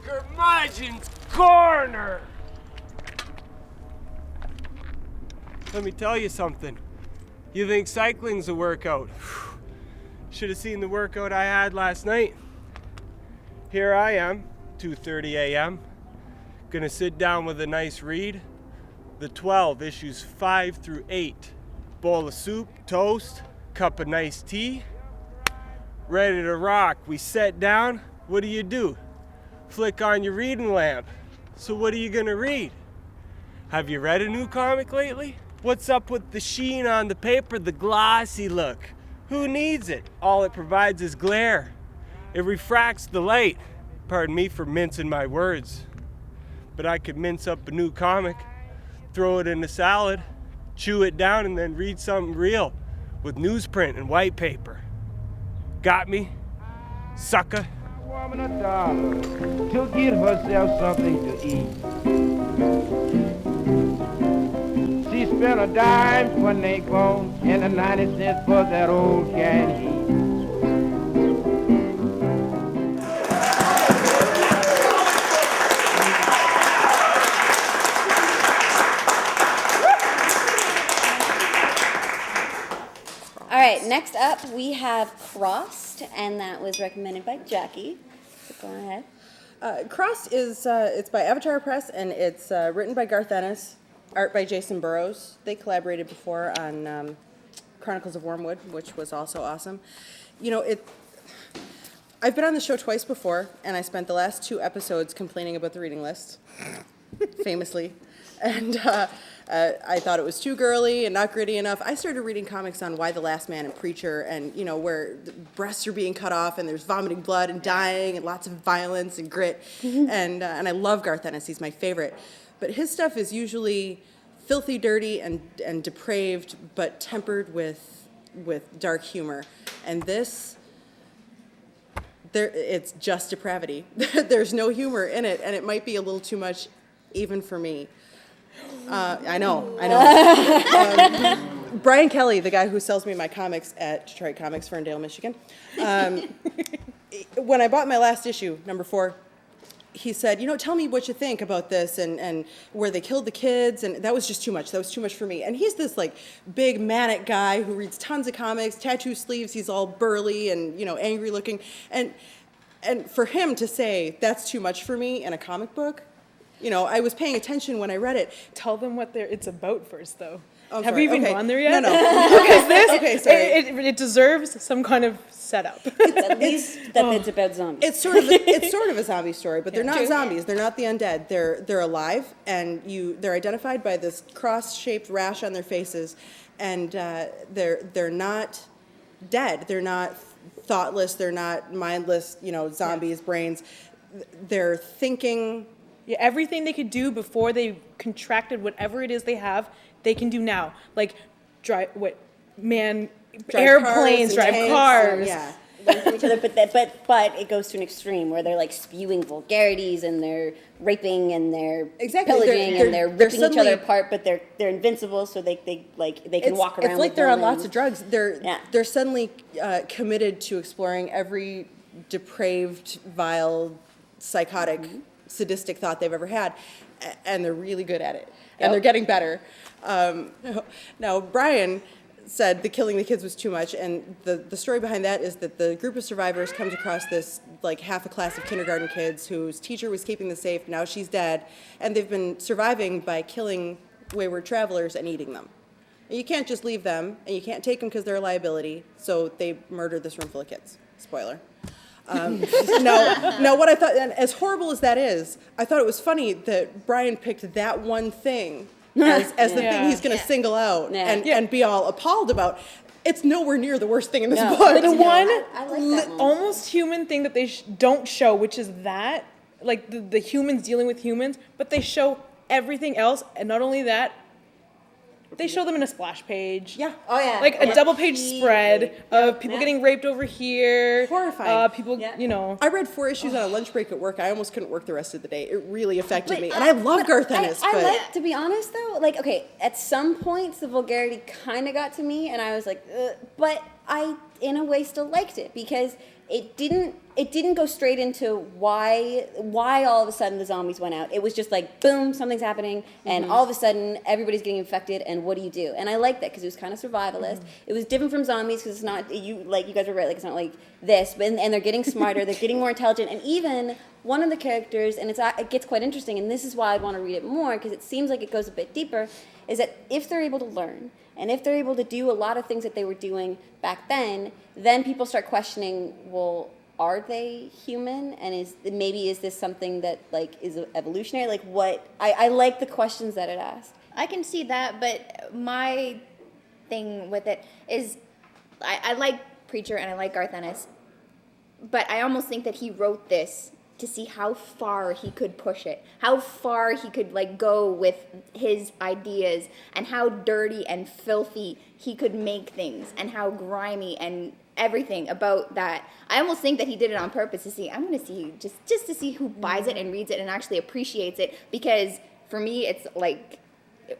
Curmudgeon's Corner! Let me tell you something. You think cycling's a workout? Should have seen the workout I had last night. Here I am, 2:30 a.m. Gonna sit down with a nice read. The 12, issues 5 through 8. Bowl of soup, toast, cup of nice tea. Ready to rock. We set down. What do? Flick on your reading lamp. So what are you gonna read? Have you read a new comic lately? What's up with the sheen on the paper, the glossy look? Who needs it? All it provides is glare. It refracts the light. Pardon me for mincing my words. But I could mince up a new comic, throw it in a salad, chew it down, and then read something real with newsprint and white paper. Got me? Sucker? Woman $1 to get herself something to eat. She spent a dime for an egg bone and a 90 cents for that old canned heat. All right, next up we have Crossed, and that was recommended by Jackie. So go ahead. Crossed is it's by Avatar Press, and it's written by Garth Ennis, art by Jason Burrows. They collaborated before on Chronicles of Wormwood, which was also awesome. You know, I've been on the show twice before, and I spent the last 2 episodes complaining about the reading list, famously. And I thought it was too girly and not gritty enough. I started reading comics on Y the Last Man and Preacher, and you know, where the breasts are being cut off and there's vomiting blood and dying and lots of violence and grit. And I love Garth Ennis. He's my favorite. But his stuff is usually filthy, dirty, and depraved, but tempered with dark humor. And this, it's just depravity. There's no humor in it, and it might be a little too much even for me. I know. Brian Kelly, the guy who sells me my comics at Detroit Comics, Ferndale, Michigan, when I bought my last issue, number 4, he said, you know, tell me what you think about this and where they killed the kids, and that was just too much. That was too much for me. And he's this like big manic guy who reads tons of comics, tattoo sleeves. He's all burly and, you know, angry looking. And for him to say that's too much for me in a comic book, you know, I was paying attention when I read it. Tell them what it's about first, though. Oh, Have sorry. we even Okay. gone there yet? No. Because this, Okay, sorry. it deserves some kind of setup. At least that it's about zombies. It's sort of a zombie story, but they're not zombies. They're not the undead. They're alive, and they're identified by this cross-shaped rash on their faces, and they're not dead. They're not thoughtless. They're not mindless. You know, zombies, brains. They're thinking. Yeah, everything they could do before they contracted whatever it is they have, they can do now. Like drive airplanes, drive cars. Yeah. Learn from each other, but it goes to an extreme where they're like spewing vulgarities and they're raping and they're pillaging and they're ripping each other apart, but they're invincible, so they can walk around. It's like with they're on villains. lots of drugs. They're suddenly committed to exploring every depraved, vile, psychotic, sadistic thought they've ever had, and they're really good at it, and they're getting better. Now, Brian said the killing the kids was too much, and the story behind that is that the group of survivors comes across this, like, half a class of kindergarten kids whose teacher was keeping them safe. Now she's dead, and they've been surviving by killing wayward travelers and eating them. And you can't just leave them, and you can't take them because they're a liability, so they murdered this room full of kids. Spoiler. Now, what I thought, and as horrible as that is, I thought it was funny that Brian picked that one thing as the thing he's going to single out and be all appalled about. It's nowhere near the worst thing in this book. The one I like that almost human thing that they don't show, which is that, like the humans dealing with humans, but they show everything else, and not only that, they show them in a splash page. Yeah. Oh yeah. Like a double-page spread of people getting raped over here. Horrifying. People, you know. I read 4 issues on a lunch break at work. I almost couldn't work the rest of the day. It really affected me. And I love Garth Ennis. I like, to be honest though, like, okay, at some points the vulgarity kind of got to me, and I was like, but I in a way still liked it because it didn't go straight into why all of a sudden the zombies went out. It was just like boom, something's happening, and all of a sudden everybody's getting infected, and what do you do? And I like that because it was kind of survivalist. It was different from zombies because it's not you guys were right, like it's not like this, but and they're getting smarter, they're getting more intelligent, and even one of the characters, and it gets quite interesting, and this is why I'd want to read it more because it seems like it goes a bit deeper, is that if they're able to learn and if they're able to do a lot of things that they were doing back then people start questioning, well, are they human? And is this something that like is evolutionary? Like what? I like the questions that it asked. I can see that, but my thing with it is I like Preacher and I like Garth Ennis, but I almost think that he wrote this to see how far he could push it, how far he could like go with his ideas, and how dirty and filthy he could make things, and how grimy and everything about that. I almost think that he did it on purpose to see, I'm going to see, just to see who buys it and reads it and actually appreciates it, because for me, it's like,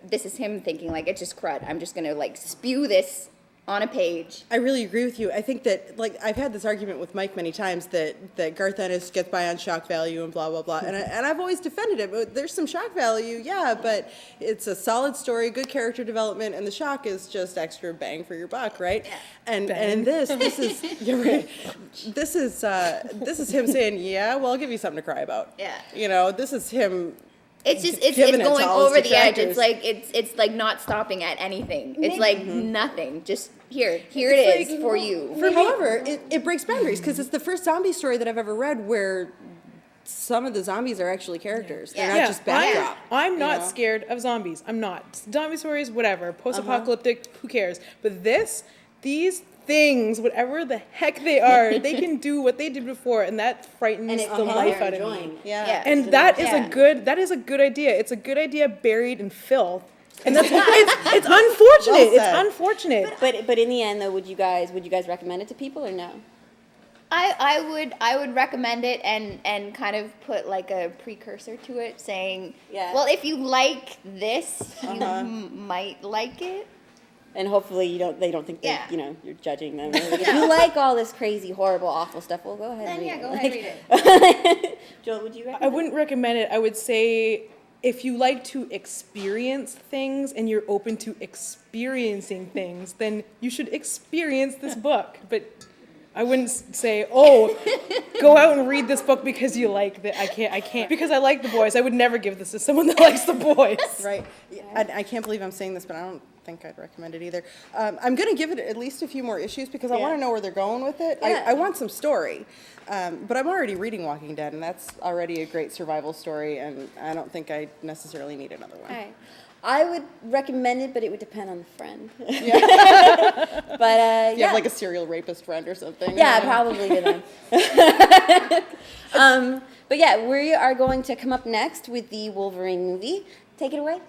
this is him thinking like, it's just crud. I'm just going to like spew this on a page. I really agree with you. I think that, like, I've had this argument with Mike many times that Garth Ennis gets by on shock value and blah, blah, blah. And I've always defended it. But there's some shock value, yeah, but it's a solid story, good character development, and the shock is just extra bang for your buck, right? Yeah. And in this is, you're right. This is him saying, yeah, well, I'll give you something to cry about. Yeah. You know, this is him. It's giving it going to all his over the edge. detractors. It's like not stopping at anything. It's like nothing. Just here it It's is like, for you. However, it breaks boundaries because it's the first zombie story that I've ever read where some of the zombies are actually characters. They're not just backdrop. I'm not you know? scared of zombies. I'm not. Zombie stories, whatever. Post-apocalyptic, who cares? But these things, whatever the heck they are, they can do what they did before, and that frightens the life out of me. Yeah. And that is a good idea. It's a good idea buried in filth. And that's it's unfortunate. Well It's unfortunate. But in the end, though, would you guys recommend it to people or no? I would recommend it and kind of put like a precursor to it, saying, well, if you like this, you might like it. And hopefully they don't think that you're judging them. Like, if you like all this crazy, horrible, awful stuff, well, go ahead. Then and read go it. ahead and read it. Joel, would you recommend? I wouldn't recommend it. I would say if you like to experience things and you're open to experiencing things, then you should experience this book. But I wouldn't say, go out and read this book because you like that. I can't. Because I like The Boys. I would never give this to someone that likes The Boys. Right. I can't believe I'm saying this, but I don't think I'd recommend it either. I'm going to give it at least a few more issues because I want to know where they're going with it. Yeah. I want some story. But I'm already reading Walking Dead, and that's already a great survival story, and I don't think I necessarily need another one. All right. I would recommend it, but it would depend on the friend. But You have like a serial rapist friend or something. Yeah, probably to them. But yeah, we are going to come up next with the Wolverine movie. Take it away.